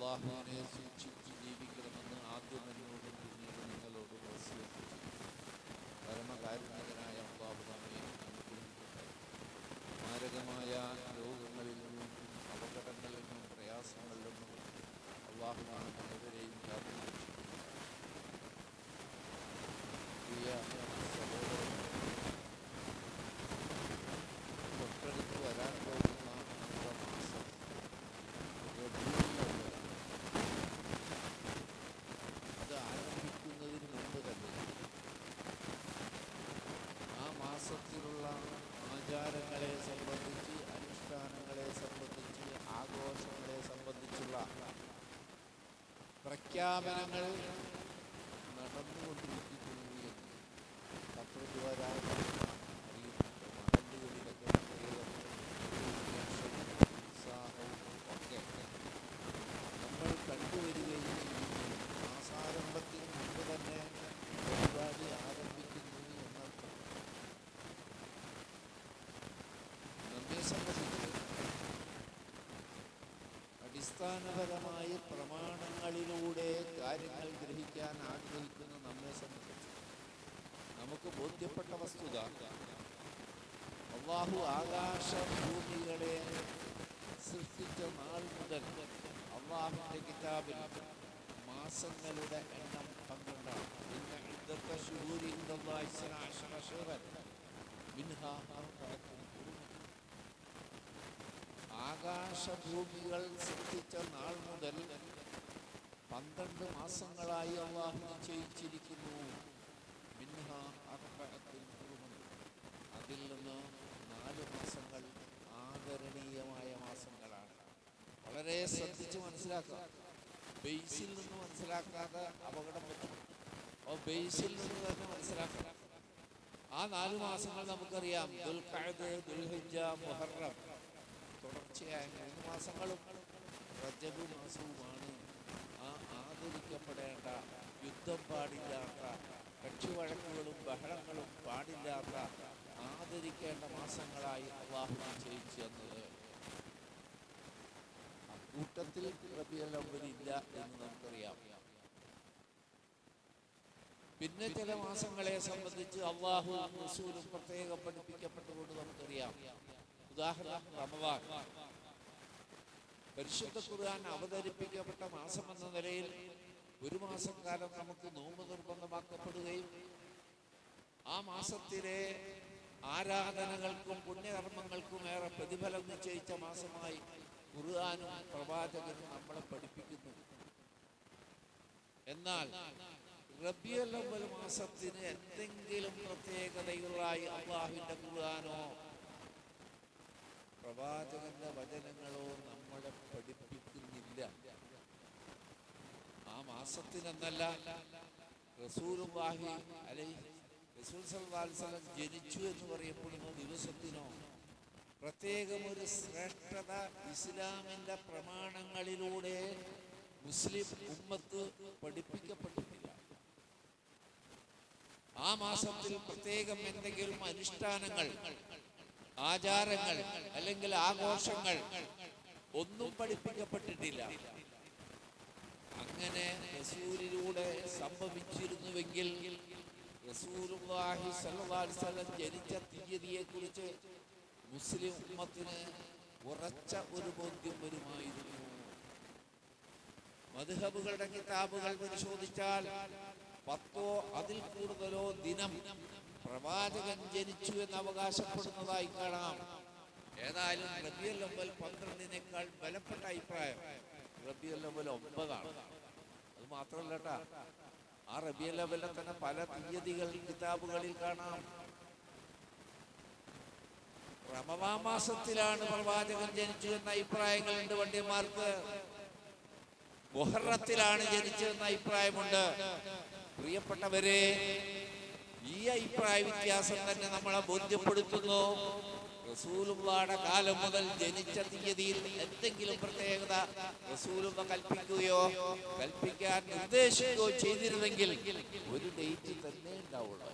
അള്ളാഹുവിനെ സൂക്ഷിച്ച് ജീവിക്കണമെന്ന് ആദ്യം എന്നോടും പിന്നീട് നിങ്ങളോടും വസിയത്ത് ചെയ്തു. പരമകാരുണ്യകനായ അള്ളാഹു നമ്മെ അനുഗ്രഹിക്കട്ടെ. മാരകമായ രോഗങ്ങളിൽ നിന്നും അപകടങ്ങളിൽ നിന്നും പ്രയാസങ്ങളിൽ നിന്നും അള്ളാഹു നാം ഏവരെയും കാത്തുരക്ഷിക്കുന്നു. പ്രിയ സഹോദരൻ, തൊട്ടടുത്ത് വരാൻ പോകുന്ന നമ്മുടെ മാസം അത് ആരംഭിക്കുന്നതിന് മുമ്പ് തന്നെ ആ മാസത്തിലുള്ള ആചാരങ്ങളെ സംബന്ധിച്ച്, അനുഷ്ഠാനങ്ങളെ സംബന്ധിച്ച്, ആഘോഷങ്ങളെ സംബന്ധിച്ചുള്ള പ്രഖ്യാപനങ്ങൾ നടന്നുകൊണ്ടിരിക്കുന്നു എന്ന് പത്രദ്വാരാണ് അറിയുന്നുണ്ട്. മഹല്ലുകളിലൊക്കെ പ്രത്യേകം ഉത്സാഹവും ഒക്കെ നമ്മൾ കണ്ടുവരികയും ചെയ്യുന്നു. മാസാരംഭത്തിന് മുമ്പ് തന്നെ പരിപാടി ആരംഭിക്കുന്നു എന്നർത്ഥം. നമ്മെ സംബന്ധിച്ച് അടിസ്ഥാനപരമായ പ്രമാണങ്ങളിലൂടെ കാര്യങ്ങൾ ഗ്രഹിക്കാൻ ആഗ്രഹിക്കുന്ന നമ്മെ സംബന്ധിച്ച് നമുക്ക് ബോധ്യപ്പെട്ട വസ്തുത, അല്ലാഹു ആകാശഭൂമികളെ സൃഷ്ടിച്ച നാൾ മുതൽ അല്ലാഹുവിൻ്റെ കിതാബിൽ മാസങ്ങളുടെ എണ്ണം 12. ആകാശഭൂമികൾ സൃഷ്ടിച്ച നാൾ മുതൽ 12 മാസങ്ങളായി അല്ലാഹു നിശ്ചയിച്ചിരിക്കുന്നു. അതിൽ നിന്ന് 4 മാസങ്ങൾ ആദരണീയമായ മാസങ്ങളാണ്. വളരെ ശ്രദ്ധിച്ച് മനസ്സിലാക്കുക. ബേസിൽ നിന്ന് മനസ്സിലാക്കാതെ അപകടം പറ്റും. അപ്പോൾ ബേസിൽ നിന്ന് തന്നെ മനസ്സിലാക്കണം. ആ 4 മാസങ്ങൾ നമുക്കറിയാം. ദുൽഖഅദ്, ദുൽഹിജ്ജ, മുഹറം, തുടർച്ചയായ 3 മാസങ്ങളും റജബ് മാസവുമാണ്. ആ ആദരിക്കപ്പെടേണ്ട, യുദ്ധം പാടില്ലാത്ത, കക്ഷിവഴക്കുകളും ബഹളങ്ങളും പാടില്ലാത്ത, ആദരിക്കേണ്ട മാസങ്ങളായി അല്ലാഹു നിശ്ചയിച്ചു എന്നത്. അക്കൂട്ടത്തിൽ റബീഉൽ അവ്വൽ ഇല്ല എന്ന് നമുക്കറിയാം. പിന്നെ ചില മാസങ്ങളെ സംബന്ധിച്ച് അല്ലാഹു റസൂലും പ്രത്യേകം പഠിപ്പിക്കപ്പെട്ടുകൊണ്ട് നമുക്കറിയാം. ഉദാഹരണം റമദാൻ. പരിശുദ്ധ ഖുർആൻ അവതരിപ്പിക്കപ്പെട്ട മാസമെന്ന നിലയിൽ 1 മാസക്കാലം നമുക്ക് നോമ്പ് നിർബന്ധമാക്കപ്പെടുകയും ആ മാസത്തിലെ ആരാധനകൾക്കും പുണ്യകർമ്മങ്ങൾക്കും ഏറെ പ്രതിഫലം നിശ്ചയിച്ച മാസമായി ഖുർആനും പ്രവാചകനും നമ്മളെ പഠിപ്പിക്കുന്നു. എന്നാൽ റബീഉൽ അവ്വൽ മാസത്തിന് എന്തെങ്കിലും പ്രത്യേകതകളായി അല്ലാഹുവിൻ്റെ ഖുർആനോ പ്രവാചകന്റെ വചനങ്ങളോ നമ്മളെ പഠിപ്പിക്കുന്നില്ല. ആ മാസത്തിനെന്നല്ല, റസൂലുള്ളാഹി സ്വല്ലല്ലാഹു അലൈഹി വസല്ലം ജനിച്ചു എന്ന് പറയപ്പെടുന്ന ദിവസത്തിനോ പ്രത്യേകം ഒരു ശ്രേഷ്ഠത ഇസ്ലാമിൻ്റെ പ്രമാണങ്ങളിലൂടെ മുസ്ലിം ഉമ്മത്ത് പഠിപ്പിക്കപ്പെട്ടിട്ടില്ല. ആ മാസത്തിൽ പ്രത്യേകം എന്തെങ്കിലും അനുഷ്ഠാനങ്ങൾ, ആചാരങ്ങൾ അല്ലെങ്കിൽ ആഘോഷങ്ങൾ ഒന്നും പഠിപ്പിക്കപ്പെട്ടിട്ടില്ല. അങ്ങനെ റസൂലിലൂടെ സംഭവിച്ചിരുന്നുവെങ്കിൽ റസൂലുള്ളാഹി സ്വല്ലല്ലാഹു അലൈഹി വസല്ലം ജനിച്ച തീയതിയെക്കുറിച്ച് മുസ്ലിം ഉമ്മത്തിന് ഉറച്ച ഒരു ബോധ്യം വരുമായിരുന്നു. മദ്ഹബുകളുടെ കിതാബുകൾ പരിശോധിച്ചാൽ 10 അതിൽ കൂടുതലോ ദിനം പ്രവാചകൻ ജനിച്ചു എന്ന് അവകാശപ്പെടുന്നതായി കാണാം. ഏതായാലും റബീഉൽ അവ്വൽ 12-നേക്കാൾ ബലപ്പെട്ട അഭിപ്രായം റബീഉൽ അവ്വൽ 9 ആണ്. അത് മാത്രമല്ല കേട്ടാ, ആ റബീഉൽ അവ്വലിലെ തന്നെ പല തീയതികൾ കിതാബുകളിൽ കാണാം. റമദാൻ മാസത്തിലാണ് പ്രവാചകൻ ജനിച്ചു എന്ന അഭിപ്രായങ്ങളുണ്ട് പണ്ഡിതന്മാർക്ക്. മുഹറത്തിലാണ് ജനിച്ചതെന്ന അഭിപ്രായമുണ്ട്. പ്രിയപ്പെട്ടവരെ, ഈ അഭിപ്രായ വ്യത്യാസം തന്നെ നമ്മളെ ബോധ്യപ്പെടുത്തുന്നു. റസൂലുള്ളാഹിയുടെ കാലം മുതൽ ജനിച്ച തീയതിയിൽ എന്തെങ്കിലും പ്രത്യേകത റസൂലുള്ളാഹി കൽപ്പിക്കുകയോ കൽപ്പിക്കാൻ നിർദ്ദേശിക്കുകയോ ചെയ്തിരുന്നെങ്കിൽ ഒരു ഡേറ്റ് തന്നെ ഉണ്ടാവുള്ളൂ.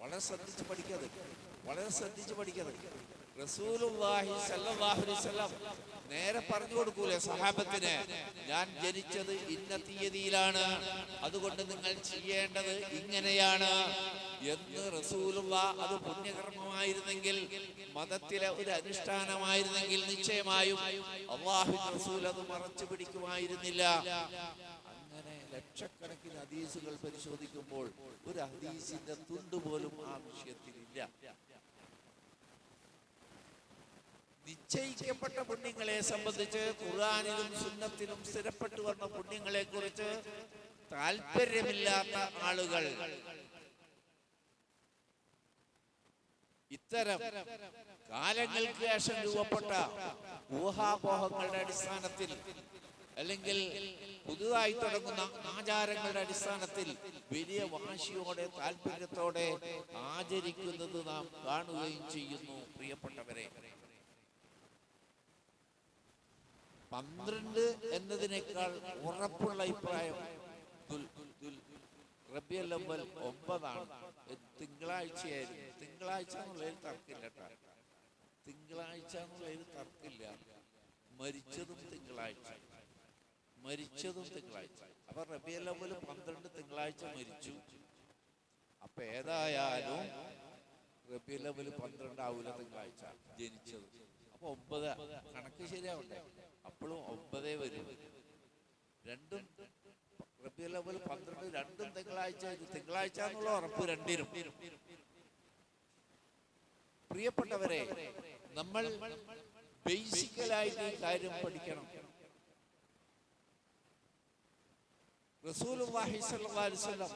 വളരെ ശ്രദ്ധിച്ച് പഠിക്കത്, വളരെ ശ്രദ്ധിച്ച് പഠിക്കത്. റസൂലുള്ളാഹി സ്വല്ലല്ലാഹു അലൈഹി വസല്ലം നേരെ പറഞ്ഞു കൊടുക്കൂലേ സഹാബത്തിന്, ഞാൻ ജനിച്ചത് ഇന്ന തീയതിയിലാണ്, അതുകൊണ്ട് നിങ്ങൾ ചെയ്യേണ്ടത് ഇങ്ങനെയാണ് എന്ന് റസൂലുള്ള. അത് പുണ്യകർമ്മമായിരുന്നെങ്കിൽ, മതത്തിലെ ഒരു അനുഷ്ഠാനമായിരുന്നെങ്കിൽ നിശ്ചയമായും അല്ലാഹുവിന്റെ റസൂൽ അത് മറച്ചു പിടിക്കുമായിരുന്നില്ല. അങ്ങനെ ലക്ഷക്കണക്കിന് ഹദീസുകൾ പരിശോധിക്കുമ്പോൾ ഒരു ഹദീസിന്റെ തുണ്ടുപോലും ആ വിഷയത്തിലില്ല. നിശ്ചയിക്കപ്പെട്ട പുണ്യങ്ങളെ സംബന്ധിച്ച് ഖുർആനിലും സുന്നത്തിലും സ്ഥിരപ്പെട്ടു വന്ന പുണ്യങ്ങളെ കുറിച്ച് താല്പര്യമില്ലാത്ത ആളുകൾ ഇത്തരം കാലങ്ങൾക്ക് ശേഷം രൂപപ്പെട്ട ഊഹാപോഹങ്ങളുടെ അടിസ്ഥാനത്തിൽ അല്ലെങ്കിൽ പുതുതായി തുടങ്ങുന്ന ആചാരങ്ങളുടെ അടിസ്ഥാനത്തിൽ വലിയ വാശിയോടെ താല്പര്യത്തോടെ ആചരിക്കുന്നത് നാം കാണുകയും ചെയ്യുന്നു. പ്രിയപ്പെട്ടവരെ, 12 എന്നതിനേക്കാൾ ഉറപ്പുള്ള അഭിപ്രായം റബീഉൽ അവ്വൽ 9 തിങ്കളാഴ്ചയായിരുന്നു. തിങ്കളാഴ്ച എന്നുള്ളതിൽ തർക്കില്ല കേട്ടോ, തിങ്കളാഴ്ച എന്നുള്ളതിൽ തർക്കില്ല. മരിച്ചതും തിങ്കളാഴ്ച. അപ്പൊ റബീഉൽ അവ്വൽ 12 തിങ്കളാഴ്ച മരിച്ചു. അപ്പൊ ഏതായാലും റബീഉൽ അവ്വൽ 12 ആവൂല തിങ്കളാഴ്ച ജനിച്ചത്. അപ്പൊ 9 കണക്ക് ശരിയാവണ്ടേ? അപ്പോഴും 9 വരും. രണ്ടും റബീഉൽ അവ്വൽ 12 രണ്ടും തിങ്കളാഴ്ച എന്നുള്ള ഉറപ്പ് രണ്ടിനും. പ്രിയപ്പെട്ടവരെ, നമ്മൾ ബേസിക്കലായിട്ട് ഈ കാര്യം പഠിക്കണം. റസൂലുള്ളാഹി സ്വല്ലല്ലാഹു അലൈഹി വസല്ലം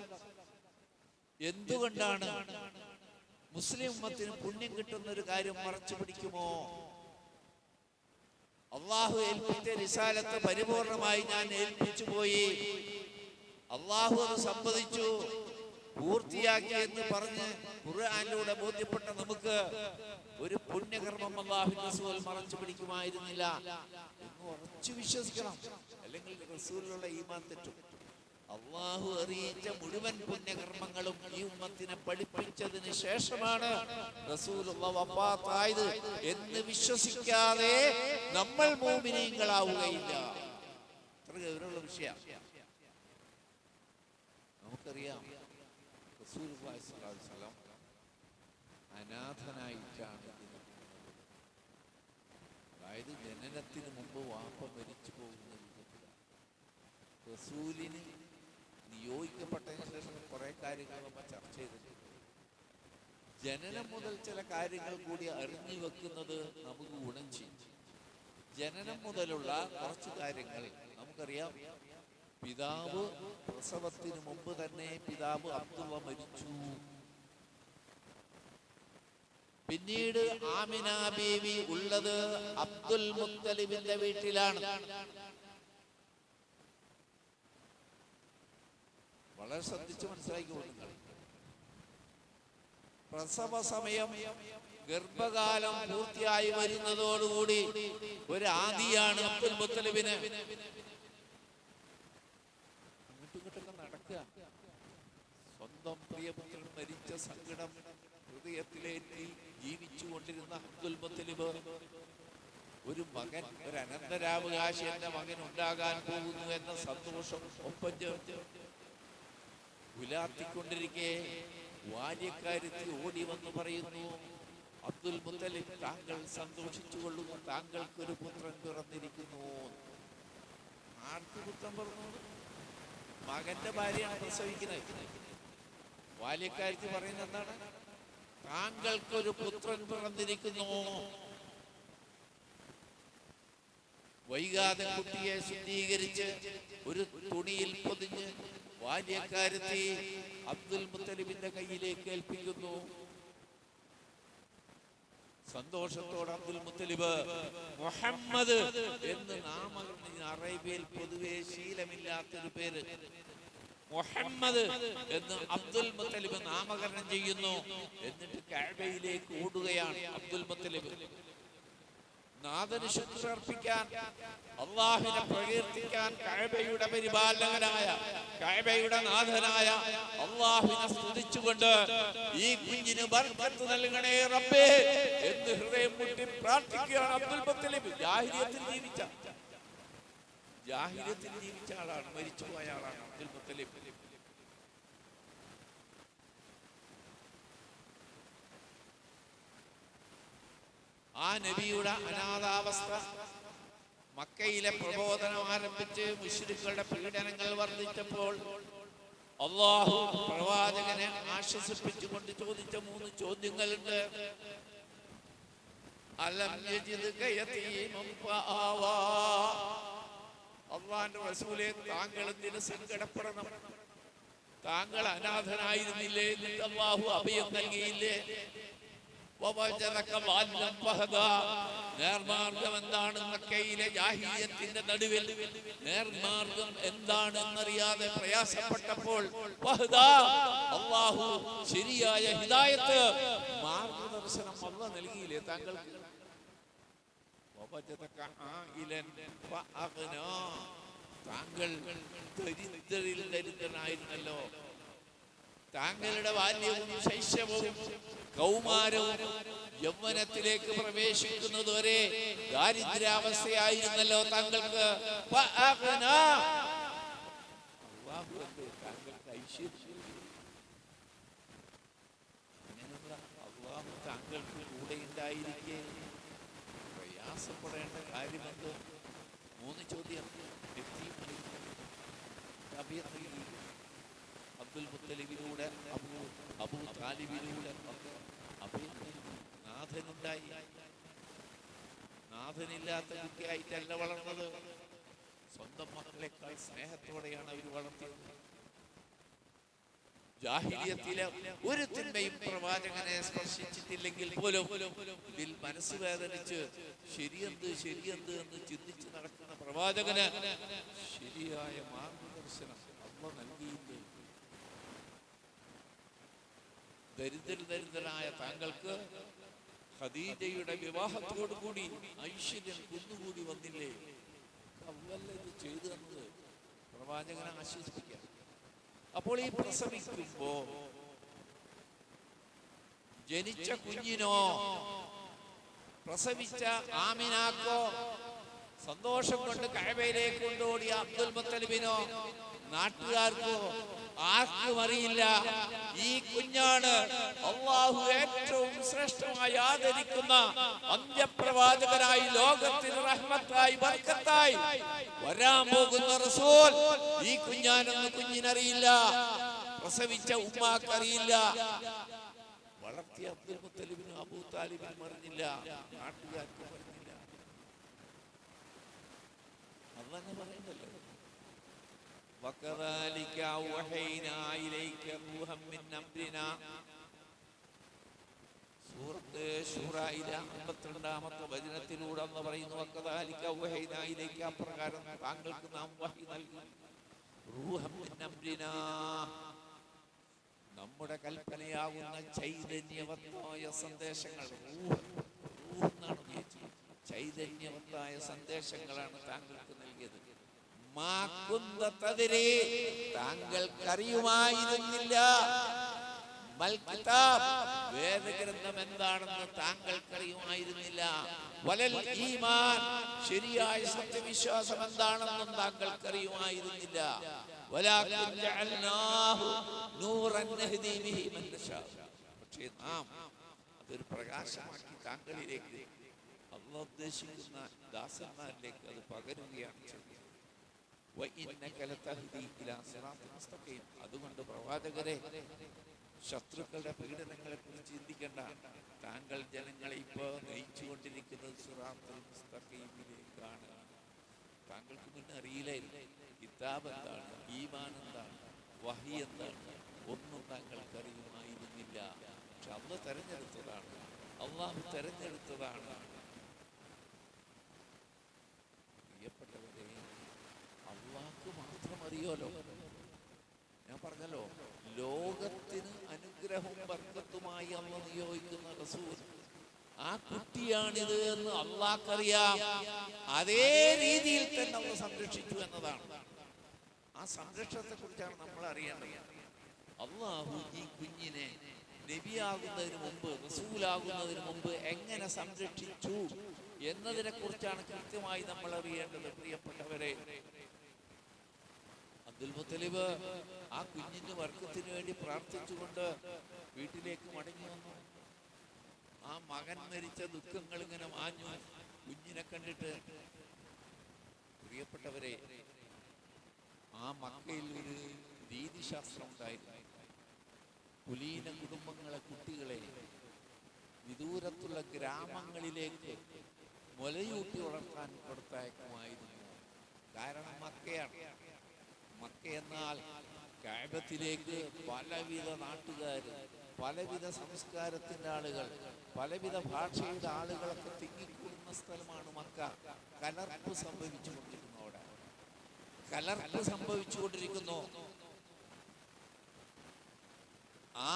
എന്തുകൊണ്ടാണ് മുസ്ലിം ഉമ്മത്തിന് പുണ്യം കിട്ടുന്ന ഒരു കാര്യം മറച്ചു പിടിക്കുമോ? അള്ളാഹു ഏൽപ്പിച്ച റിസാലത്ത് പരിപൂർണമായി ഞാൻ ഏൽപ്പിച്ചു പോയി, അള്ളാഹു അത് സമ്മതിച്ചു, പൂർത്തിയാക്കി എന്ന് പറഞ്ഞ് ഖുർആനിലൂടെ ബോധ്യപ്പെട്ട നമുക്ക് ഒരു പുണ്യകർമ്മം അള്ളാഹുവിന്റെ റസൂൽ മറച്ചു പിടിക്കുമായിരുന്നില്ല എന്ന് ഉറച്ചു വിശ്വസിക്കണം. അല്ലെങ്കിൽ റസൂലിലുള്ള ഈമാൻ തെറ്റും. അള്ളാഹു അറിയിച്ച മുഴുവൻ പുണ്യകർമ്മങ്ങളും ഈ ഉമ്മത്തിനെ പഠിപ്പിച്ചതിന് ശേഷമാണ് റസൂലുള്ള വഫാത്തായത് എന്ന് വിശ്വസിക്കാതെ നമ്മൾ മുഅ്മിനീങ്ങളാവുകയില്ല. അത്ര ഗൗരവമുള്ള വിഷയം. നമുക്കറിയാം, റസൂലുള്ളാഹി സ്വല്ലല്ലാഹു അലൈഹി വസല്ലം അനാഥനായിട്ടാണ് അതായത് ജനനത്തിന് മുമ്പ് വാപ്പ മരിച്ചു പോകുന്ന വിധത്തിലാണ്. റസൂലിന് നിയോഗിക്കപ്പെട്ടതിന് ശേഷം കുറെ കാര്യങ്ങൾ നമ്മൾ ചർച്ച ചെയ്തിട്ടുണ്ട്. ജനനം മുതൽ ചില കാര്യങ്ങൾ കൂടി അറിഞ്ഞു വെക്കുന്നത് നമുക്ക് ഗുണം ചെയ്യും. ജനനം മുതലുള്ള കുറച്ച് കാര്യങ്ങൾ നമുക്കറിയാം. പിതാവ് പ്രസവത്തിന് മുമ്പ് തന്നെ പിതാവ് അബ്ദുള്ള മരിച്ചു. പിന്നീട് ആമിന ബീവി ഉള്ളത് അബ്ദുൽ മുത്തലിബിന്റെ വീട്ടിലാണ്. വളരെ ശ്രദ്ധിച്ച് മനസ്സിലാക്കിക്കൊള്ളുക. പ്രസവ സമയം ഗർഭകാലം പൂർത്തിയായി വരുന്നതോടുകൂടി ഒരു ആദിയാണ് അബ്ദുൽ മുത്തലിബിന്. അങ്ങോട്ടും നടക്കുക. സ്വന്തം പ്രിയപുത്രൻ മരിച്ച സങ്കടം ഹൃദയത്തിലേറ്റി ജീവിച്ചു കൊണ്ടിരുന്ന അബ്ദുൽ മുത്തലിബ് ഒരു മകൻ, ഒരു അനന്തരാവകാശി എന്റെ മകൻ ഉണ്ടാകാൻ പോകുന്നു എന്ന സന്തോഷം ഒപ്പം ചേർത്ത് ഉലാത്തിക്കൊണ്ടിരിക്കെ ബാല്യക്കാരത്തി ഓടി വന്ന് പറയുന്നു, അബ്ദുൽ മുത്തലിബ്, താങ്കൾ സന്തോഷിച്ചു കൊള്ളുന്നു, താങ്കൾക്കൊരു പുത്രൻ പിറന്നിരിക്കുന്നു. ആർക്ക് പുത്രൻ പറഞ്ഞു? മകന്റെ ഭാര്യയാണ് പ്രസവിക്കുന്നത്. ബാല്യക്കാരത്തി പറയുന്നത് എന്താണ്? താങ്കൾക്കൊരു പുത്രൻ പിറന്നിരിക്കുന്നു. വൈകാതെ കുട്ടിയെ ശുദ്ധീകരിച്ച് ഒരു തുണിയിൽ പൊതിഞ്ഞ് ബാല്യക്കാരത്തി അബ്ദുൽ മുത്തലിബിന്റെ കയ്യിലേക്ക് ഏൽപ്പിക്കുന്നു. സന്തോഷത്തോടെ അബ്ദുൽ മുത്തലിബ് മുഹമ്മദ് എന്ന് നാമകരണം, അറേബ്യയിൽ പൊതുവെ ശീലമില്ലാത്തൊരു പേര്, മുഹമ്മദ് എന്ന് അബ്ദുൽ മുത്തലിബ് നാമകരണം ചെയ്യുന്നു. എന്നിട്ട് കഅബയിലേക്ക് ഓടുകയാണ് അബ്ദുൽ മുത്തലിബ്. നാഥന് ശുക്ർ അർപ്പിക്കാൻ, അള്ളാഹുവിനെ പ്രകീർത്തിക്കാൻ, കഅബയുടെ പരിപാലകനായ, കഅബയുടെ നാഥനായ അള്ളാഹുവിനെ സ്തുതിച്ചുകൊണ്ട് ഈ കുഞ്ഞിന് ബർക്കത്ത് നൽകണേ റബ്ബേ എന്ന് ഹൃദയം മുട്ടി പ്രാർത്ഥിക്കുകയാണ് അബ്ദുൽ മുത്തലിബ്. ജാഹിലിയത്തിൽ ജീവിച്ച ആളാണ്, മരിച്ചുപോയ ആളാണ് അബ്ദുൽ മുത്തലിബ്. ആ നബിയുടെ അനാഥാവസ്ഥ, മക്കയിലെ പ്രബോധനം ആരംഭിച്ച് മുശ്രിക്കുകളുടെ പീഡനങ്ങൾ വർദ്ധിച്ചപ്പോൾ അല്ലാഹു പ്രവാചകനെ ആശ്വസിപ്പിച്ചുകൊണ്ട് ചോദിച്ച 3 ചോദ്യങ്ങളുണ്ട്. അലം യജിദ്ക യതീമൻ ഫആവാ. അല്ലാഹുവിന്റെ റസൂലേ, താങ്കൾ എന്തിന് സങ്കടപ്പെടണം? താങ്കൾ അനാഥനായിരുന്നില്ലേ? എന്നിട്ട് അല്ലാഹു അഭയം നൽകിയില്ലേ? നേർമാർഗം എന്താണ്? മക്കയിലെ ജാഹിലിയത്തിന്റെ നടുവിൽ നേർമാർഗം എന്താണെന്നറിയാതെ പ്രയാസപ്പെട്ടപ്പോൾ അല്ലാഹു ശരിയായ ഹിദായത്ത്, മാർഗദർശനം അല്ലാഹു നൽകിയില്ലേ താങ്കൾക്ക്? താങ്കൾ ദരിദ്രനായിരുന്നല്ലോ. താങ്കളുടെ ബാല്യവും ശൈശവവും കൗമാരവും യൗവനത്തിലേക്ക് പ്രവേശിക്കുന്നതുവരെ ദാരിദ്ര്യാവസ്ഥയായിരുന്നല്ലോ താങ്കൾക്ക്. താങ്കൾക്ക് ഐശ്വര്യം, അങ്ങനെയുള്ള അല്ലാഹു താങ്കൾക്ക് കൂടെ ഉണ്ടായിരിക്കെ പ്രയാസപ്പെടേണ്ട കാര്യമുണ്ട്. 3 ചോദ്യം. അബ്ദുൽ മുത്തലിബിലൂടെ, അബൂ താലിബിലൂടെ നാഥനുണ്ടായി. നാഥനില്ലാത്ത കുട്ടിയായിട്ടല്ല വളർന്നത്, സ്വന്തം മക്കളെക്കാൾ സ്നേഹത്തോടെയാണ് അവർ വളർത്തിയത്. ജാഹിലിയത്തിലെ ഒരു തിന്മയും പ്രവാചകനെ സ്പർശിച്ചിട്ടില്ലെങ്കിൽ പോലും ഇതിൽ മനസ്സ് വേദനിച്ച് ശരിയെന്ത് എന്ന് ചിന്തിച്ച് നടക്കുന്ന പ്രവാചകന് ശരിയായ മാർഗദർശനം അല്ലാഹു നൽകിയില്ലേ? ദരിദ്രനായ താങ്കൾക്ക് ഖദീജയുടെ വിവാഹത്തോടു കൂടി ഐശ്വര്യം കുന്നുകൂടി വന്നില്ലേ? അല്ലാഹു ഇത് ചെയ്തു തന്നത് പ്രവാചകനെ ആശ്വസിപ്പിക്കാൻ. അപ്പോൾ ഈ പ്രസവിക്കുമ്പോ ജനിച്ച കുഞ്ഞിനോ പ്രസവിച്ച ആമിനാക്കോ സന്തോഷം കൊണ്ട് കഅബയിലേക്ക് കൊണ്ടോടിയ അബ്ദുൽ മുത്തലിബിനോ നാട്ടുകാർക്കോ ആർക്കും അറിയില്ല ഈ കുഞ്ഞാണ് അല്ലാഹു ഏറ്റവും ശ്രേഷ്ഠമായി ആദരിക്കുന്ന അന്ത്യപ്രവാചകനായി, ലോകത്തിന് റഹ്മത്തായി, ബർക്കത്തായി വരാൻ പോകുന്ന റസൂൽ. ഈ കുഞ്ഞാനെന്ന് കുഞ്ഞിനറിയില്ല, പ്രസവിച്ച ഉമ്മാക്കറിയില്ല, വളർത്തിയ അബ്ദുൽ മുത്തലിബിനും അബൂ താലിബിനും അറിഞ്ഞില്ല, നാട്ടുകാർക്ക് അറിഞ്ഞില്ല. അല്ലാഹു പറയുന്നല്ലോ, وكذلك أوحينا إليك روحا من أمرنا. സൂറത്ത് ശൂറയിലെ 52-ാമത്തെ വചനത്തിലൂടെ എന്ന് പറയുന്നു, വകദാലിക ഔഹൈനാ ഇലൈക, അപ്രകാരം താങ്കൾക്ക് നാം വഹി നൽകി, റൂഹൻ മിൻ അംരിനാ, നമ്മുടെ കൽപ്പനയാകുന്ന ചൈതന്യവത്തായ സന്ദേശങ്ങൾ. റൂഹ് എന്നാണ് ഉപയോഗിച്ചത്. ചൈതന്യവത്തായ സന്ദേശങ്ങളാണ് താങ്കൾക്ക് നൽകിയത്. താങ്കൾക്കറിയുമായിരുന്നില്ല വേദഗ്രന്ഥം എന്താണെന്ന് താങ്കൾക്കറിയുമായിരുന്നില്ല. വലൽ ഈമാൻ, ശരിയായ സത്യവിശ്വാസം എന്താണെന്നും താങ്കൾക്കറിയുമായിരുന്നില്ല. വലാകിൻ ജഅൽനാഹു നൂറൻ നഹ്ദി ബിഹി മൻ നശാ, പക്ഷേ നാം അതൊരു പ്രകാശമാക്കി താങ്കളിലേക്ക്, അല്ലാഹു ഉദ്ദേശിക്കുന്ന ദാസന്മാരിലേക്ക് അത് പകരുകയാണ് ചെയ്യുന്നത്. അതുകൊണ്ട് പ്രവാചകരെ, ശത്രുക്കളുടെ പീഡനങ്ങളെ കുറിച്ച് ചിന്തിക്കേണ്ട. താങ്കൾ ജനങ്ങളെ ഇപ്പോ നയിച്ചുകൊണ്ടിരിക്കുന്നത് സിറാത്തുൽ മുസ്തഖീമിലേക്കാണ്. താങ്കൾക്ക് മുന്നേ അറിയില്ലായിരുന്നു കിതാബ് എന്താണ്, ഈമാൻ എന്താണ്, വഹി എന്താണ്, ഒന്നും താങ്കൾക്ക് അറിയുമായിരുന്നില്ല. പക്ഷെ അല്ലാഹു തെരഞ്ഞെടുത്തതാണ്, അല്ലാഹു തെരഞ്ഞെടുത്തതാണ്. പ്രിയപ്പെട്ടവരെ, അല്ലാഹുക്ക് മാത്രം അറിയാലോ. ഞാൻ പറഞ്ഞല്ലോ, ലോകത്തിന് അനുഗ്രഹവും ബർക്കത്തുമായി അല്ലാഹു നിയോഗിക്കുന്ന റസൂൽ, ആ കുട്ടിയാണിത് എന്ന് അള്ളാഹ്ക്കറിയാം. അതേ രീതിയിൽ തന്നെ അവൾ സംരക്ഷിച്ചു എന്നതാണ്. ആ സംരക്ഷണത്തെ കുറിച്ചാണ് നമ്മൾ അറിയേണ്ടത്. അള്ളാഹു ഈ കുഞ്ഞിനെ നബിയാകുന്നതിന് മുമ്പ്, റസൂലാകുന്നതിന് മുമ്പ് എങ്ങനെ സംരക്ഷിച്ചു എന്നതിനെ കുറിച്ചാണ് കൃത്യമായി നമ്മൾ അറിയേണ്ടത്. പ്രിയപ്പെട്ടവരെ, അബ്ദുൽ മുത്തലിബ് ആ കുഞ്ഞിന്റെ വർക്കത്തിന് വേണ്ടി പ്രാർത്ഥിച്ചുകൊണ്ട് വീട്ടിലേക്ക് മടങ്ങി വന്നു. ആ മകൻ മരിച്ച ദുഃഖങ്ങൾ ഇങ്ങനെ മാഞ്ഞു കുഞ്ഞിനെ കണ്ടിട്ട്. പ്രിയപ്പെട്ടവരെ, ആ മക്കയിൽ ഒരു രീതിശാസ്ത്രം ഉണ്ടായിരുന്നു. കുലീന കുടുംബങ്ങളെ, കുട്ടികളെ വിദൂരത്തുള്ള ഗ്രാമങ്ങളിലേക്ക് മുലയൂട്ടി വളർത്താൻ കൊടുത്തയക്കുമായിരുന്നു. കാരണം മക്കയാണ്. മക്ക എന്നാൽ കഅബത്തിലേക്ക് പലവിധ നാട്ടുകാർ, പലവിധ സംസ്കാരത്തിന്റെ ആളുകൾ, പലവിധ ഭാഷയുടെ ആളുകളൊക്കെ തിങ്ങിക്കൂടുന്ന സ്ഥലമാണ് മക്ക. കലർപ്പ് സംഭവിച്ചുകൊണ്ടിരിക്കുന്നു. അവിടെ കലർപ്പ് സംഭവിച്ചുകൊണ്ടിരിക്കുന്നു. ആ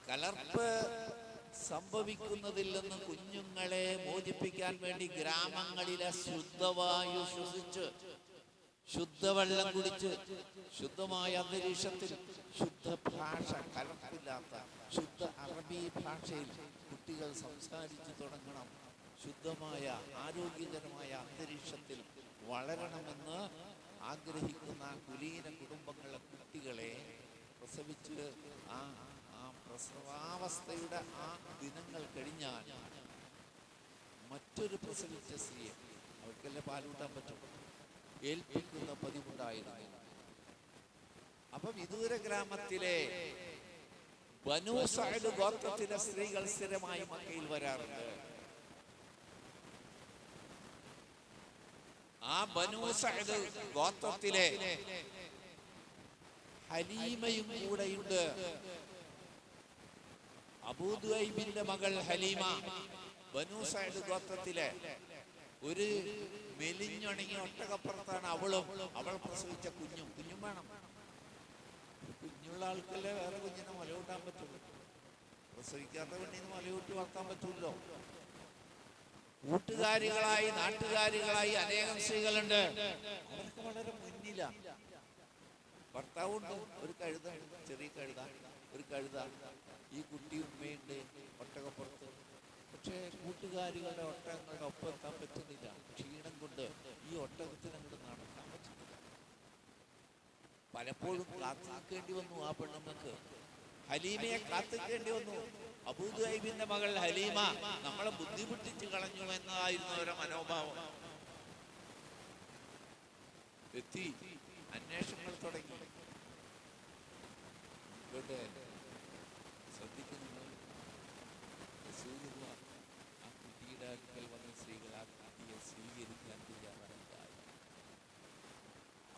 കലർപ്പ് സംഭവിക്കുന്നതിൽ നിന്ന് കുഞ്ഞുങ്ങളെ മോചിപ്പിക്കാൻ വേണ്ടി ഗ്രാമങ്ങളിലെ ശുദ്ധവായു ശ്വസിച്ച്, ശുദ്ധവെള്ളം കുടിച്ച്, ശുദ്ധമായ അന്തരീക്ഷത്തിൽ ശുദ്ധ ഭാഷ, കലർപ്പില്ലാത്ത ശുദ്ധ അറബി ഭാഷയിൽ കുട്ടികൾ സംസാരിച്ചു തുടങ്ങണം. ശുദ്ധമായ ആരോഗ്യകരമായ അന്തരീക്ഷത്തിൽ വളരണമെന്ന് ആഗ്രഹിക്കുന്ന കുലീന കുടുംബങ്ങളിലെ കുട്ടികളെ പ്രസവിച്ച് ആ പ്രസവാവസ്ഥയുടെ ആ ദിനങ്ങൾ കഴിഞ്ഞാൽ മറ്റൊരു പ്രസവിച്ച സ്ത്രീയെ, അവർക്കെല്ലാം പാലൂട്ടാൻ പറ്റും, ഏൽപ്പിക്കുന്ന പതിവുണ്ടായിരുന്നു. അപ്പൊ വിദൂര ഗ്രാമത്തിലെ ബനൂ സഅദ് ഗോത്രത്തിലെ സ്ത്രീകൾ സ്ഥിരമായി മക്കയിൽ വരാറുണ്ട്. ആ ബനൂ സഅദ് ഗോത്രത്തിലെ ഹലീമയും കൂടെയുണ്ട്. അബൂ ദുഐബിന്റെ മകൾ ഹലീമ ബനൂ സഅദ് ഗോത്രത്തിലെ ഒരു മെലിഞ്ഞൊണങ്ങിയ ഒട്ടകപ്പുറത്താണ് അവൾ പ്രസവിച്ച കുഞ്ഞും വേണം. കുഞ്ഞുള്ള ആൾക്കല്ലേ വേറെ കുഞ്ഞിനെ മുലയൂട്ടാൻ പറ്റുള്ളൂ. പ്രസവിക്കാത്ത പെണ്ണിന് മുലയൂട്ടി വളർത്താൻ പറ്റൂല്ലോ. കൂട്ടുകാരികളായി, നാട്ടുകാരികളായി അനേകം സ്ത്രീകളുണ്ട്. അവർക്ക് വളരെ മുന്നിലാണ്. ഭർത്താവുണ്ട്, ഒരു കഴുത, ചെറിയ കഴുത, ഒരു കഴുത. ഈ കുട്ടി ഉമ്മയുണ്ട് ഒട്ടകപ്പുറത്ത്. പക്ഷേ കൂട്ടുകാരികളുടെ ഒട്ടകങ്ങളുടെ ഒപ്പം എത്താൻ പറ്റുന്നില്ല. ക്ഷീണം കൊണ്ട് ഈ ഒട്ടകത്തിന് അങ്ങോട്ട് നടക്കാൻ പറ്റുന്നില്ല. പലപ്പോഴും കാത്തിരിക്കേണ്ടി വന്നു ആ പെണ്ണുങ്ങൾക്ക്. ഹലീമയെ കാത്തിരിക്കേണ്ടി വന്നു. അബൂ ദുഐബിന്റെ മകൾ ഹലീമ നമ്മളെ ബുദ്ധിമുട്ടിച്ച് കളഞ്ഞു എന്നതായിരുന്നു അവരുടെ മനോഭാവം. എത്തി, അന്വേഷണങ്ങൾ തുടങ്ങി. ശ്രദ്ധിക്കുന്നു, ആ കുട്ടിയുടെ അടുക്കൽ വന്ന സ്ത്രീകൾ ആ കുട്ടിയെ സ്വീകരിക്കാൻ തയ്യാറായില്ല.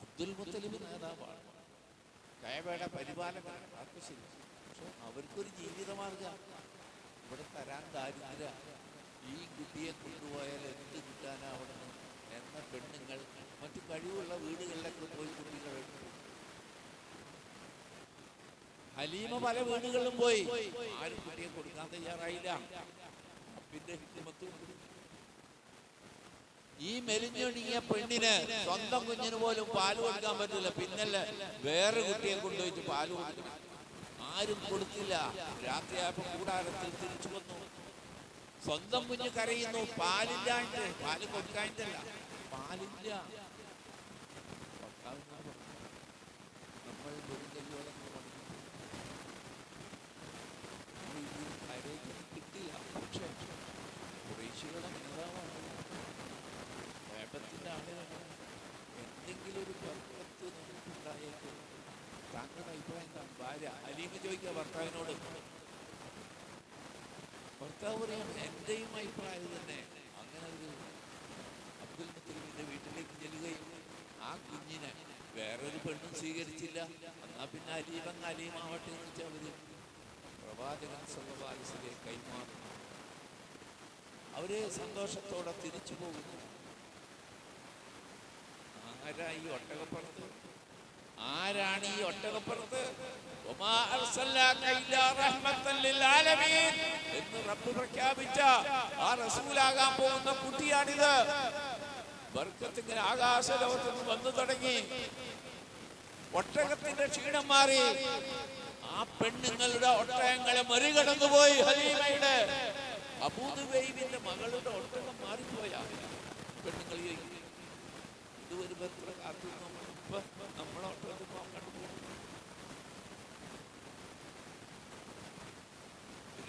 അബ്ദുൽ മുത്തലിബ് നേതാവാണ്, കഅബയുടെ പരിപാലകനാണ്, അതൊക്കെ ശരി. പക്ഷെ അവർക്കൊരു ജീവിതമാർഗം ഇവിടെ തരാൻ ദാരിദ്ര്യ. ഈ കുട്ടിയെ കൊണ്ടുപോയാൽ എന്ത് കിട്ടാനാ അവിടെ നിന്ന് എന്ന പെണ്ണുങ്ങൾ മറ്റു കഴിവുള്ള വീടുകളിലൊക്കെ പോയി കുട്ടികളെ എടുത്തു. ഹലീമ പല വീടുകളിലും പോയി, ആരും കുട്ടിയെ കൊടുക്കാൻ തയ്യാറായില്ല. പിന്നെ ഈ മെലിഞ്ഞൊഴുങ്ങിയ പെണ്ണിന് സ്വന്തം കുഞ്ഞിന് പോലും പാല് കൊടുക്കാൻ പറ്റില്ല. പിന്നല്ലേ വേറെ കുട്ടിയെ കൊണ്ടുപോയിട്ട് പാല് കൊടുക്കണം. ആരും കൊടുത്തില്ല. രാത്രിയായപ്പോ കൂടാരത്തിൽ തിരിച്ചു വന്നു. സ്വന്തം കുഞ്ഞ് കരയുന്നു, പാലില്ലാണ്ട്. പാല് കൊടുക്കാനില്ല, പാലില്ല. നമ്മൾ കിട്ടില്ല. പക്ഷേ കുറേശ്ശികളുടെ നേതാവാണ്, കേരളത്തിന്റെ ആളുകളാണ്. എന്തെങ്കിലും ഒരു ബർക്കത്ത് നമുക്കുണ്ടായേക്കും. താങ്കളുടെ അഭിപ്രായം എന്താണ്? ഭാര്യ ഹലീമ ചോദിക്കുക ഭർത്താവിനോട്. ഭർത്താവ് പറയാണ് എന്റെയും അഭിപ്രായം തന്നെ. അങ്ങനെ ഒരു അബ്ദുൽ മുത്തലിബിന്റെ വീട്ടിലേക്ക് ചെല്ലുകയും ആ കുഞ്ഞിനെ വേറൊരു പെണ്ണും സ്വീകരിച്ചില്ല. എന്നാ പിന്നെ അലീമാവട്ടെ എന്ന് വെച്ചാൽ അവര് പ്രവാചകൻ സല്ലല്ലാഹു അലൈഹി വസല്ലം കൈമാറുന്നു. അവര് സന്തോഷത്തോടെ തിരിച്ചു പോകുന്നു. ആരാ ഈ ഒട്ടകപ്പുറത്ത്? ആരാണ് ഈ ഒട്ടകപ്പുറത്ത്? വമാ അർസൽനാക ഇല്ലാ റഹ്മത്തൻ ലിൽ ആലമീൻ എന്ന് റബ്ബ് പ്രഖ്യാപിച്ച ആ റസൂലാകാൻ പോകുന്ന കുട്ടിയാണിത്. ബർക്കത്ത് ഇങ്ങനെ ആകാശലോകത്ത് നിന്ന് വന്നു തുടങ്ങി. ഒട്ടകത്തിന്റെ ക്ഷീണം മാറി. ആ പെണ്ണുങ്ങളുടെ ഒട്ടകങ്ങളെ മറികടന്നുപോയി. ഹലീമയുടെ അബൂദുബൈബിന്റെ മകളുടെ ഒട്ടകം മാറിപ്പോയ പെണ്ണുങ്ങൾ ഇത് ഒരു ബർക്കത്ത് കാത്തു നമ്മളെ ഒട്ടകത്തിൽ നോക്കണ്ടു.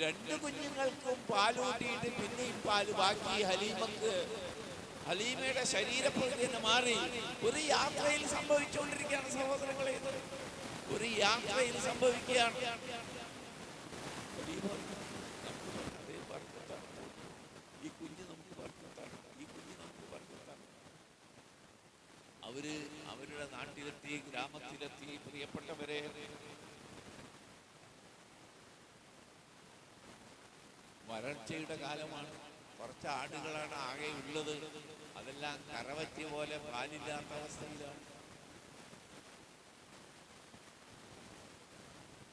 രണ്ട് കുഞ്ഞുങ്ങൾക്കും പാലൂട്ടിയിട്ട് പിന്നെയും പാല് ബാക്കി ഹലീമക്ക്. ഹലീമയുടെ ശരീരപ്രകൃതി മാറി. ഒരു യാത്രയിൽ സംഭവിച്ചുകൊണ്ടിരിക്കുകയാണ് സഹോദരങ്ങളെ. ഒരു യാത്രയിൽ സംഭവിക്കുകയാണ്. ഈ കുഞ്ഞ് നമുക്ക് ബർക്കത്താണ്, ഈ കുഞ്ഞ് നമുക്ക് ബർക്കത്താണ്. അവരുടെ നാട്ടിലെത്തി, ഗ്രാമത്തിലെത്തി. പ്രിയപ്പെട്ടവരെ, വരൾച്ചയുടെ കാലമാണ്. കുറച്ച് ആടുകളാണ് ആകെ ഉള്ളത്. അതെല്ലാം കറവറ്റിയ പോലെ പാലില്ലാത്ത അവസ്ഥയിലാണ്.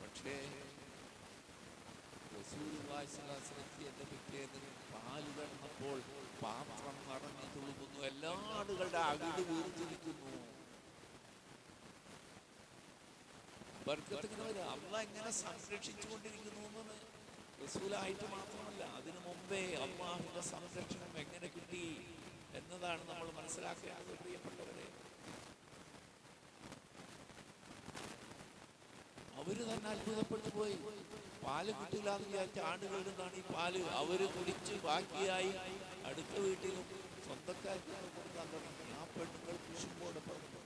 പക്ഷേ എന്റെ പിറ്റേന്ന് പാല് കിടന്നപ്പോൾ പാത്രം നിറഞ്ഞു തുളുകുന്നു. എല്ലാ ആടുകളുടെ അകിട് വീർത്തിരിക്കുന്നു. ബർക്കത്തിങ്ങനെ വരും. അള്ളാഹ് ഇങ്ങനെ സംരക്ഷിച്ചുകൊണ്ടിരിക്കുന്നു എന്ന് റസൂലായിട്ട് മാത്രമല്ല, അതിനു മുമ്പേ അള്ളാഹുവിന്റെ സംരക്ഷണം എങ്ങനെ കിട്ടി എന്നതാണ് നമ്മൾ മനസ്സിലാക്കേണ്ടത്. പ്രിയപ്പെട്ടവരെ, അവര് തന്നെ അത്ഭുതപ്പെട്ടു പോയി. പാല് കിട്ടില്ല എന്ന് വിചാരിച്ച ആടുകളിൽ നിന്നാണ് ഈ പാല് അവര് കുടിച്ച് ബാക്കിയായി അടുത്ത വീട്ടിലും സ്വന്തക്കാർക്ക് കൊടുക്കാൻ തുടങ്ങി. ആ പെണ്ണുങ്ങൾ കുശുമ്പോടെ പറഞ്ഞു.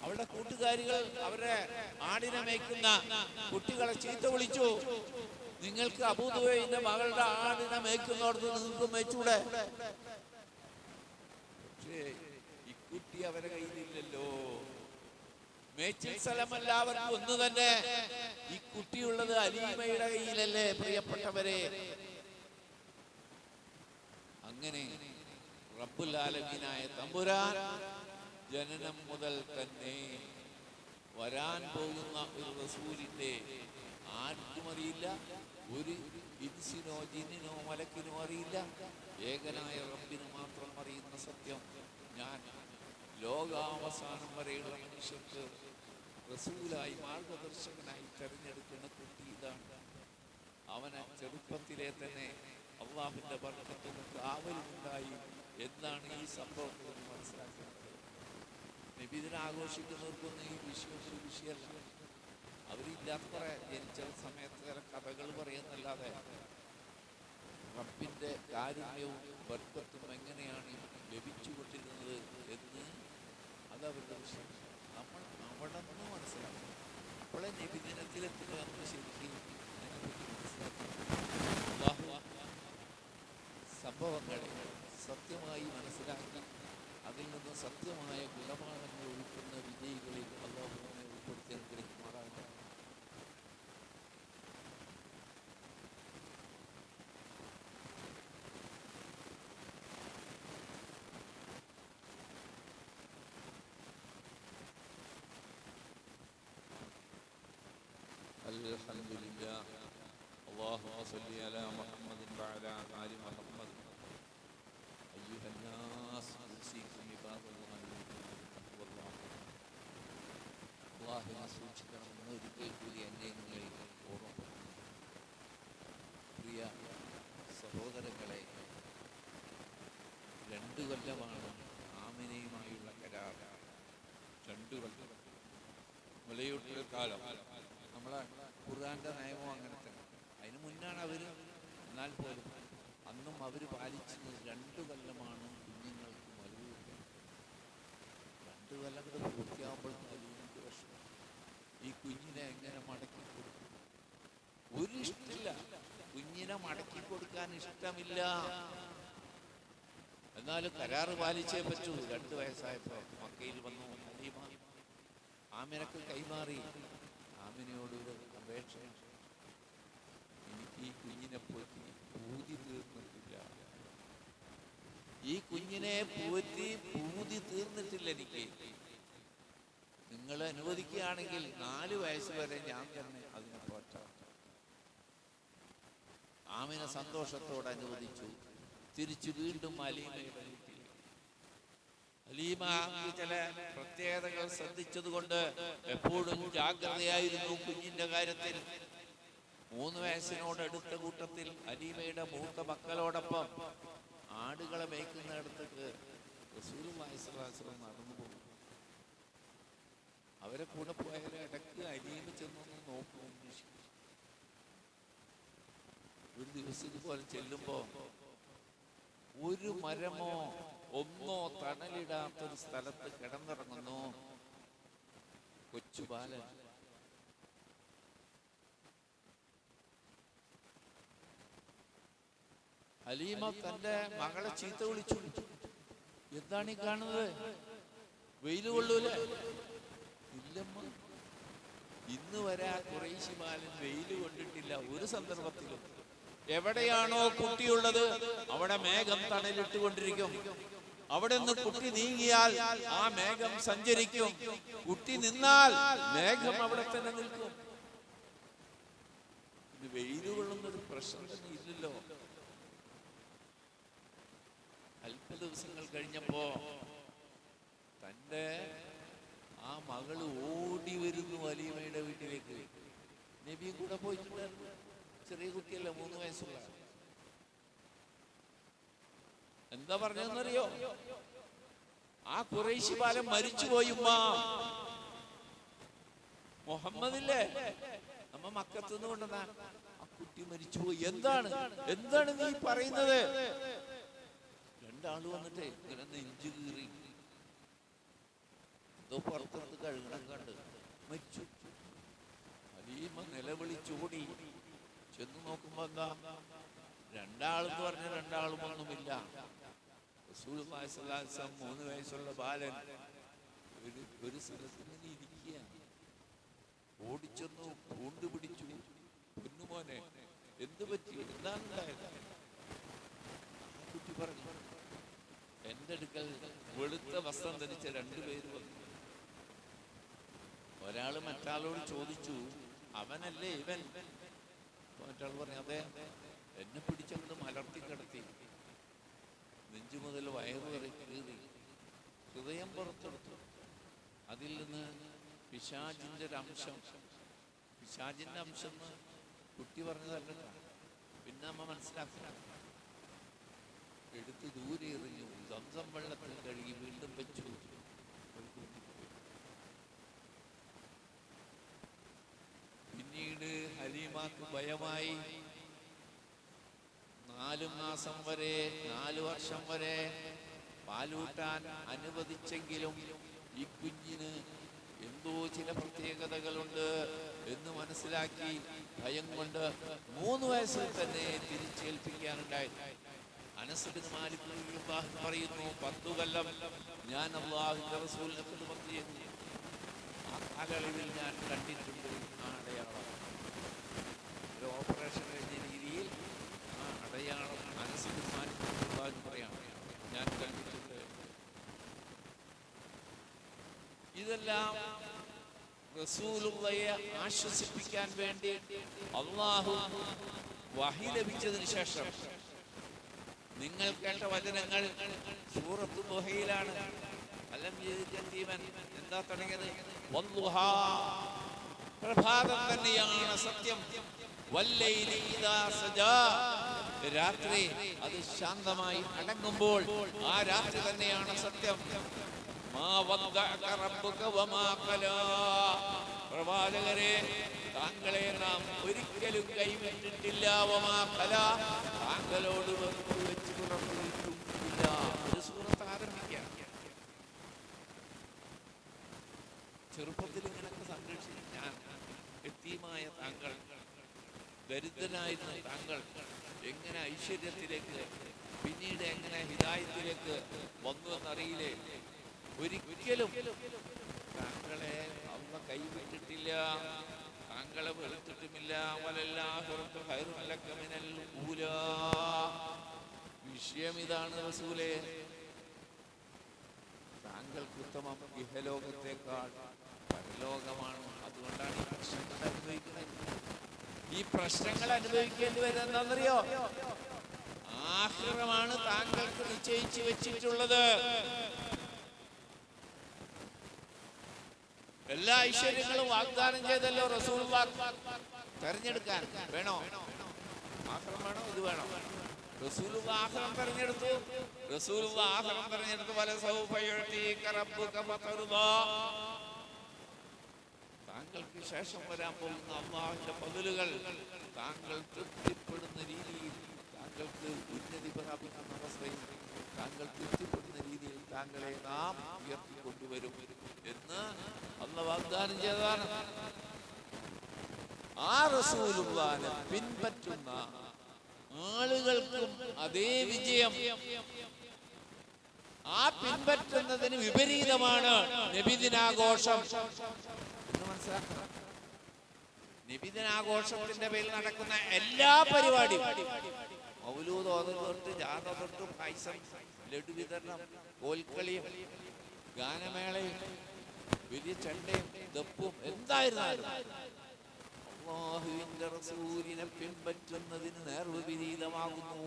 അവരുടെ കൂട്ടുകാരികൾ അവരെ ആടിനെ മേയ്ക്കുന്ന കുട്ടികളെ ചീത്ത വിളിച്ചു. നിങ്ങൾക്ക് അബൂദുബൈബിന്റെ മകളുടെ ആടിനെ മേയ്ക്കുന്നോടത്ത് നിങ്ങൾക്ക് മേയ്ച്ചൂടെ? പക്ഷേ ഈ കുട്ടി അവരെ കയ്യിലില്ലല്ലോ. മേച്ചിൽ സ്ഥലം എല്ലാവർക്കും ഒന്ന് തന്നെ. ഈ കുട്ടിയുള്ളത് ഹലീമയുടെ കയ്യിലല്ലേ പ്രിയപ്പെട്ടവരെ? അങ്ങനെ റബ്ബുൽ ആലമീനായ തമ്പുരാൻ ജനനം മുതൽ തന്നെ വരാൻ പോകുന്ന ഒരു റസൂലിന്റെ ആർക്കും അറിയില്ല. ഒരു ഇൻസിനോ ജിന്നിനോ മലക്കിനോ അറിയില്ല. ഏകനായ റബ്ബിന് മാത്രം അറിയുന്ന സത്യം. ഞാൻ ലോകാവസാനം വരെയുള്ള മനുഷ്യർക്ക് റസൂലായി മാർഗദർശകനായി തെരഞ്ഞെടുക്കുന്ന കുട്ടി ഇതാണ്. അവനെ ചെറുപ്പത്തിലെ തന്നെ അള്ളാഹുവിന്റെ ബർക്കത്തും കാവലുണ്ടായി എന്നാണ് ഈ സംഭവത്തിൽ മനസ്സിലാക്കുന്നത്. നബിദിനം ആഘോഷിക്കുന്നവർക്കൊന്നും ഈ വിഷയം ഒരു വിഷയമല്ല. അവരില്ലാത്ത കുറെ ജനിച്ച സമയത്ത് ചില കഥകൾ പറയുന്നല്ലാതെ റബ്ബിന്റെ കാരുണ്യവും ബർക്കത്തും എങ്ങനെയാണ് ലഭിച്ചുകൊണ്ടിരുന്നത് എന്ന് അതവരുടെ വിഷയം. നമ്മൾ അവിടെ നിന്ന് മനസ്സിലാക്കണം. അപ്പോഴേ നബിദിനത്തിലെത്തുക എന്ന് ശരിക്കും അതിനെപ്പറ്റി മനസ്സിലാക്കണം. സംഭവങ്ങളെ സത്യമായി മനസ്സിലാക്കി അതിൽ നിന്ന് സത്യമായ ഗുണപാഠങ്ങൾ ഉൾപ്പെടുന്ന വിജയികളിൽ അല്ലാഹുവിനെ ഉൾപ്പെടുത്തി അനുഗ്രഹിക്കുമാറാകട്ടെ. അൽഹംദുലില്ലാഹ്. അല്ലാഹുമ്മ സ്വല്ലി അലാ മുഹമ്മദിൻ വഅലാ ആലി മുഹമ്മദ്. അയ്യുഹന്നാസ് ഉസീകും ഇബാദല്ലാഹി തഖ്വല്ലാഹ്. അല്ലാഹുവിനെ സൂക്ഷിക്കണമെന്ന് ഒരിക്കൽ കൂടി എന്നെ നിങ്ങളിൽ ഓർമ്മപ്പെടുത്തുന്നു. പ്രിയ സഹോദരങ്ങളെ, 2 കൊല്ലമാണ് ആമിനയുമായുള്ള കരാർ. 2 കൊല്ലം വിളയൂട്ടൽ കാലം. നമ്മളെ ഖുർആന്റെ നിയമം അങ്ങനെ തന്നെ. അതിന് മുന്നാണ് അവർ. എന്നാൽ പോലും അന്നും അവർ പാലിച്ചത് 2 കൊല്ലമാണ് കുഞ്ഞുങ്ങൾക്ക് മലയൂട്ട്. 2 കൊല്ലം കൂടെ പൂർത്തിയാകുമ്പോഴേക്കും 15 വർഷം. ഈ കുഞ്ഞിനെ എങ്ങനെ മടക്കി കൊടുക്കും? ഒരു ഇഷ്ടമില്ല. കുഞ്ഞിനെ മടക്കി കൊടുക്കാൻ ഇഷ്ടമില്ല. എന്നാലും കരാറ് പാലിച്ചേ പറ്റൂ. 2 വയസ്സായപ്പോൾ മക്കയിൽ വന്നു ഹലീമ. ആമിനക്ക് കൈമാറി. ആമിനയോടൊരു അപേക്ഷ, എനിക്ക് ഈ കുഞ്ഞിനെ പോറ്റി പൂതി തീർന്നിട്ടില്ല. ഈ കുഞ്ഞിനെ പോറ്റി പൂതി തീർന്നിട്ടില്ല എനിക്ക്. നിങ്ങൾ അനുവദിക്കുകയാണെങ്കിൽ 4 വയസ്സ് വരെ ഞാൻ തന്നെ അതിനെ പോറ്റാം. ആമിന സന്തോഷത്തോടെ അനുവദിച്ചു. തിരിച്ചു വീണ്ടും അലീമയുടെ വീട്ടിൽ. അലീമ ചില പ്രത്യേകതകൾ ശ്രദ്ധിച്ചതുകൊണ്ട് എപ്പോഴും ജാഗ്രതയായിരുന്നു കുഞ്ഞിന്റെ കാര്യത്തിൽ. 3 വയസ്സിനോട് അടുത്ത കൂട്ടത്തിൽ അലീമയുടെ മൂത്ത മക്കളോടൊപ്പം ആടുകളെ മേയ്ക്കുന്നിടത്തേക്ക് റസൂലുള്ളാഹി സ്വല്ലല്ലാഹു അലൈഹി വസല്ലം നടന്നു പോകും. അവരെ കൂടെ പോയാൽ ഇടയ്ക്ക് അലീമ ചെന്നൊന്ന് നോക്കും. ഒരു ദിവസം ഇതുപോലെ ചെല്ലുമ്പോ ഒരു മരമോ ഒന്നോ തണലിടാത്തൊരു സ്ഥലത്ത് കിടന്നിറങ്ങുന്നു കൊച്ചു ബാലൻ. ഹലീമ തന്റെ മകളെ ചീത്ത വിളിച്ചു. എന്താണ് ഈ കാണുന്നത്? വെയില് കൊള്ളൂലേ? ഇല്ലമ്മ, ഇന്ന് വരെ ആ ഖുറൈശി ബാലൻ വെയില് കൊണ്ടിട്ടില്ല ഒരു സന്ദർഭത്തിലും. എവിടെയാണോ കുട്ടിയുള്ളത് അവിടെ മേഘം തണലിട്ടുകൊണ്ടിരിക്കും. അവിടെ നിന്ന് കുട്ടി നീങ്ങിയാൽ ആ മേഘം സഞ്ചരിക്കും. കുട്ടി നിന്നാൽ മേഘം അവിടെ തന്നെ നിൽക്കും. ഇത് വെയില് കൊള്ളുന്നൊരു പ്രശ്നം തന്നെ ഇല്ലല്ലോ. അല്പ ദിവസങ്ങൾ കഴിഞ്ഞപ്പോ തന്റെ ആ മകള് ഓടി വരുന്നു അലീമയുടെ വീട്ടിലേക്ക്. നബിയും കൂടെ പോയിട്ടുണ്ടായിരുന്നു. ചെറിയ കുട്ടിയല്ല, 3 വയസ്സുള്ള. എന്താ പറഞ്ഞതെന്നറിയോ? ആ ഖുറൈശി ബാലൻ മരിച്ചുപോയി ഉമ്മ. മുഹമ്മദില്ലേ നമ്മ മക്കത്തുനിന്ന് കൊണ്ടുവന്ന ആ കുട്ടി മരിച്ചുപോയി. എന്താണ് നീ പറയുന്നത്? 2 ആള് വന്നിട്ടേ ഇങ്ങനെ നെഞ്ചു കീറി എന്തോ പുറത്തെടുത്ത് കഴുകണം കണ്ട് മരിച്ചു. അലീമ നിലവിളിച്ചോടി ചെന്ന് നോക്കുമ്പോ എന്താ, 2 ആളെന്ന് പറഞ്ഞ 2 ആളും ഒന്നുമില്ല. റസൂലുള്ളാഹി സ്വല്ലല്ലാഹു അലൈഹി വസല്ലം 3 വയസ്സുള്ള ബാലൻ ഒരു സ്ഥലത്ത് ഇങ്ങനെ ഇരിക്കുക. ഓടിച്ചെന്നു കൊണ്ടുപിടിച്ചു. പൊന്നുമോനെ എന്ത് പറ്റി? എന്താണുണ്ടായത്? കുട്ടി പറഞ്ഞു, എന്റെ അടുക്കൽ വെളുത്ത വസ്ത്രം ധരിച്ച 2 പേര് വന്നു. ഒരാള് മറ്റാളോട് ചോദിച്ചു, അവനല്ലേ ഇവൻ? മറ്റാൾ പറഞ്ഞു, അതെ. എന്നെ പിടിച്ചങ്ങോട്ട് മലർത്തി കിടത്തി. നെഞ്ചു മുതൽ വയറ് വരെ കീറി ഹൃദയം പുറത്തെടുത്തു. അതിൽ നിന്ന് പിശാചിന്റെ ഒരു അംശം, പിശാചിന്റെ അംശം എന്ന് കുട്ടി പറഞ്ഞതല്ല. പിന്നെ അമ്മ മനസ്സിലാക്കുക. എടുത്ത് ദൂരെ എറിഞ്ഞു. സംസം വെള്ളത്തിൽ കഴുകി വീണ്ടും വെച്ചു. പിന്നീട് ഹലീമാക്ക് ഭയമായി. 4 മാസം വരെ 4 വർഷം വരെ പാലൂട്ടാൻ അനുവദിച്ചെങ്കിലും ഈ കുഞ്ഞിന് എന്തോ ചില പ്രത്യേകതകളുണ്ട് എന്ന് മനസ്സിലാക്കി ഭയം കൊണ്ട് 3 വയസ്സിൽ തന്നെ തിരിച്ചേൽപ്പിക്കാനുണ്ടായി. അനസ് ബിൻ മാലിക് റളിയല്ലാഹു അൻഹു പറയുന്നു, 10 കൊല്ലം ഞാൻ അല്ലാഹുവിന്റെ റസൂലിനെ ഖിദ്മത്ത് ചെയ്തു. ആ കാലയളവിൽ ഞാൻ കണ്ടിട്ടുണ്ട് ആ അടയാളം. ഒരു ഓപ്പറേഷൻ കഴിഞ്ഞ രീതിയിൽ ആ അടയാളം അനസ് ബിൻ മാലിക് റളിയല്ലാഹു അൻഹു പറയാം, ഞാൻ കണ്ടിട്ടുണ്ട്. ഇതെല്ലാം റസൂലുള്ളയെ ആശ്വസിപ്പിക്കാൻ വേണ്ടി അല്ലാഹു വഹി ലഭിച്ചതിന് ശേഷം നിങ്ങൾ കേട്ട വചനങ്ങൾ സൂറത്ത് ദുഹയിലാണ്. എന്താ തുടങ്ങിയത്? വദ്ദുഹാ, പ്രഭാതം തന്നെയാണ് സത്യം. വല്ലൈലി ഇദാ സജാ, രാത്രി അത് ശാന്തമായി അടങ്ങുമ്പോൾ ആ രാത്രി തന്നെയാണ് സത്യം. മാ വദ്ദഅക റബ്ബുക വമാ ഖലാ, പ്രവാചകരെ താങ്കളെ നാം ഒരിക്കലും കൈവിട്ടിട്ടില്ല. വമാ ഖലാ, താങ്കളോട് വെറുപ്പ് വെച്ച് പുറപ്പെട്ടിട്ടില്ല. ഒരു സൂറത്ത് ആരംഭിക്കാം. ചെറുപ്പത്തിൽ ഇങ്ങനൊക്കെ സംരക്ഷിച്ചു ഞാൻ, യതീമായ താങ്കൾ, ദരിദ്രനായിരുന്ന താങ്കൾ എങ്ങനെ ഐശ്വര്യത്തിലേക്ക് പിന്നീട് എങ്ങനെ ഹിദായത്തിലേക്ക് വന്നു എന്നറിയില്ലേ? ഒരിക്കലും താങ്കളെ അല്ലാഹു കൈവിട്ടിട്ടില്ല, താങ്കളെ വെറുത്തിട്ടുമില്ല. വലല്ലാഹിറത്തു ഖൈറുൻ ലക മിനൽ ഊലാ. വിഷയം ഇതാണ് റസൂലേ, താങ്കൾക്ക് ഉത്തമം ഇഹലോകത്തേക്കാൾ ലോകമാണ്. അതുകൊണ്ടാണ് ഈ പ്രശ്നങ്ങൾ അനുഭവിക്കുന്നത്. ഈ പ്രശ്നങ്ങൾ അനുഭവിക്കേണ്ടി വരുന്നത് എന്താണെന്നറിയോ? ആഖിറമാണ് താങ്കൾക്ക് നിശ്ചയിച്ചു വെച്ചിട്ടുള്ളത്. എല്ലാ ഐശ്വര്യങ്ങളും വാഗ്ദാനം ചെയ്തല്ലോ റസൂലുള്ളാഹ്. തെരഞ്ഞെടുക്കാൻ വേണോ? ആഖിറം വേണോ, ഇത് വേണോ? റസൂലുള്ളാഹ് ആഖിറം തെരഞ്ഞെടുത്തു. റസൂലുള്ളാഹ് ആഖിറം തെരഞ്ഞെടുത്തു. വലസൗഫ യുഅതീക റബ്ബുക ഫതർദാ. താങ്കൾക്ക് ശേഷം വരാൻ പോകുന്ന അല്ലാഹുവിന്റെ ഫضലുകൾ താങ്കൾ തൃപ്തിപ്പെടുന്ന രീതിയിൽ, താങ്കൾക്ക് ഉന്നതി പ്രാപിക്കുന്ന അവസ്ഥയിൽ താങ്കൾ തൃപ്തിപ്പെടുന്ന രീതിയിൽ താങ്കളെ നാം ഉയർത്തിക്കൊണ്ടുവരും എന്ന് അല്ലാഹു വാഗ്ദാനം ചെയ്തതാണ്. ആ റസൂലുള്ളാഹിനെ പിൻപറ്റുന്ന ആളുകൾക്കും അതേ വിജയം. ആ പിൻപറ്റുന്നതിന് വിപരീതമാണ് നബിദിനാഘോഷം എന്ന് മനസ്സിലാക്കണം. നബിദിനാഘോഷത്തിന്റെ പേരിൽ നടക്കുന്ന എല്ലാ പരിപാടിയും, മൗലൂദ് ഓതൽ തൊട്ട് ജാഥ തൊട്ട് പായസം, ലഡു വിതരണം, കോൽക്കളിയും ഗാനമേളയും വലിയ ചെണ്ടയും ദപ്പും എന്തായിരുന്നാലും അല്ലാഹുവിന്റെ റസൂലിനെ പിൻപറ്റുന്നതിന് നേർവിപരീതമാകുന്നു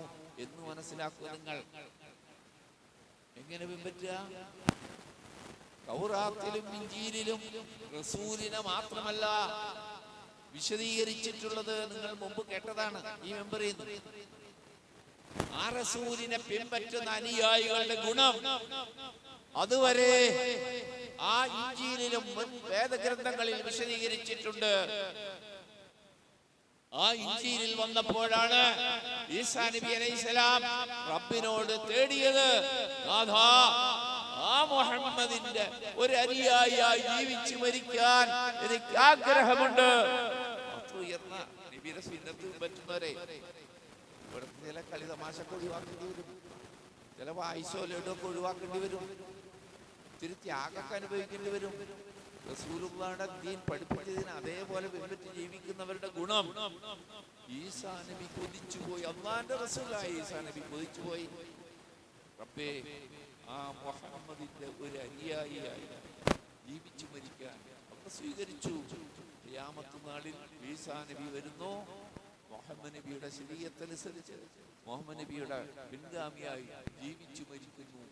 എന്ന് മനസ്സിലാക്കുക. നിങ്ങൾ എങ്ങനെ പിൻപറ്റുക? തൗറാത്തിലും ഇഞ്ചീലിലും റസൂലിനെ മാത്രമല്ല വിശദീകരിച്ചിട്ടുള്ളത് നിങ്ങൾ മുമ്പ് കേട്ടതാണ് ഈ മെമ്പറിൽ നിന്ന്. ആ റസൂലിനെ പിൻപറ്റുന്ന അനുയായികളുടെ ഗുണം അതുവരെ ആ ഇഞ്ചീലിലും വേദഗ്രന്ഥങ്ങളിൽ വിശദീകരിച്ചിട്ടുണ്ട്. ആ ഇഞ്ചീലിൽ വന്നപ്പോഴാണ് ഈസാ നബി അലൈഹിസ്സലാം റബ്ബിനോട് തേടിയത്, നാഥാ, ആ മുഹമ്മദിന്റെ ഒരു അനുയായിയായി ജീവിച്ചു മരിക്കാൻ എനിക്ക് ആഗ്രഹമുണ്ട്. ഉയർന്ന നബിയുടെ സുന്നത്ത് പറ്റുന്നവരെ ഇവിടുത്തെ ചില കളി തമാശക്ക് ഒഴിവാക്കേണ്ടി വരും, ചില വായിസോലൊക്കെ ഒഴിവാക്കേണ്ടി വരും, ഇത്തിരി ത്യാഗമൊക്കെ അനുഭവിക്കേണ്ടി വരും. റസൂലുള്ളാഹിയുടെ ദീൻ പഠിപ്പിച്ചതിന് അതേപോലെ പിൻപറ്റി ജീവിക്കുന്നവരുടെ ഗുണം ഈസാ നബി കൊതിച്ചുപോയി. അല്ലാഹുവിന്റെ റസൂലായ ഈസാ നബി കൊതിച്ചുപോയി, റബ്ബേ, ആ മുഹമ്മദിന്റെ ഒരു അനുയായിയായി ജീവിച്ചു മരിക്കാൻ അവർ സ്വീകരിച്ചു. ഖിയാമത്ത് നാളിൽ ഈസാ നബി വരുന്നു, മുഹമ്മദ് നബിയുടെ ശരീഅത്തനുസരിച്ച് മുഹമ്മദ് നബിയുടെ പിൻഗാമിയായി ജീവിച്ചു മരിക്കുന്നു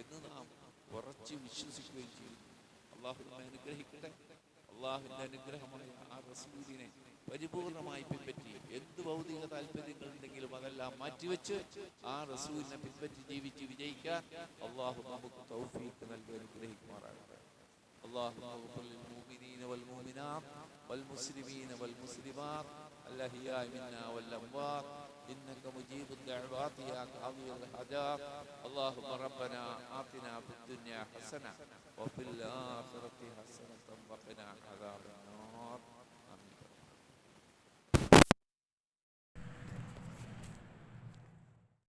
എന്ന് നാം ഉറച്ച് വിശ്വസിക്കുകയും ചെയ്യുന്നു. അള്ളാഹു നമ്മെ അനുഗ്രഹിക്കട്ടെ. അള്ളാഹുവിന്റെ അനുഗ്രഹമായ ആ റസൂലിനെ പരിപൂർണമായി പിൻപറ്റി എന്ത് ഭൗതിക താല്പര്യങ്ങൾ ഉണ്ടെങ്കിലും അതെല്ലാം മാറ്റിവെച്ച് ആ റസൂലിനെ പിൻപറ്റി ജീവിച്ച് വിജയിക്കാൻ അള്ളാഹു നമുക്ക് തൗഫീഖ് നൽകി അനുഗ്രഹിക്കുമാറാകട്ടെ. اللهم اغفر للمؤمنين والمؤمنات والمسلمين والمسلمات الأحياء منا والأموات إنك مجيب الدعوات يا قاضي الحاجات. اللهم ربنا آتنا في الدنيا حسنة وفي الآخرة حسنة وقنا عذاب النار.